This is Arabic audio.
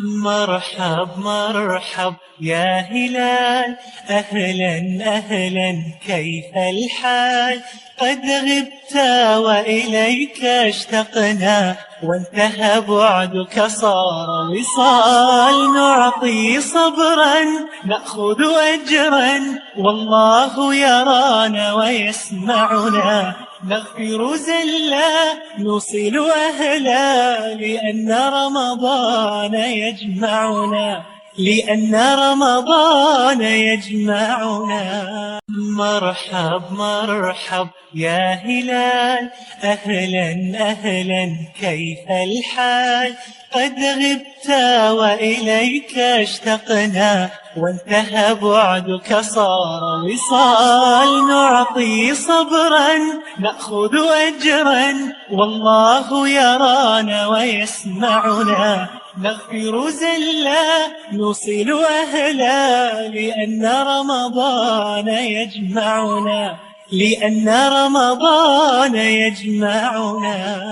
مرحب مرحب يا هلال، أهلا أهلا كيف الحال؟ قد غبت وإليك اشتقنا، وانتهى بعدك صار وصال. نعطي صبرا نأخذ أجرا، والله يرانا ويسمعنا. نغفر زلا نوصل أهلا، لأن رمضان يجمعنا. مرحب مرحب يا هلال، أهلا أهلا كيف الحال؟ قد غبت وإليك اشتقنا، وانتهى بعدك صار وصال. نعطي صبرا نأخذ أجرا، والله يرانا ويسمعنا. نغفر زلا نوصل أهلا، لأن رمضان يجمعنا.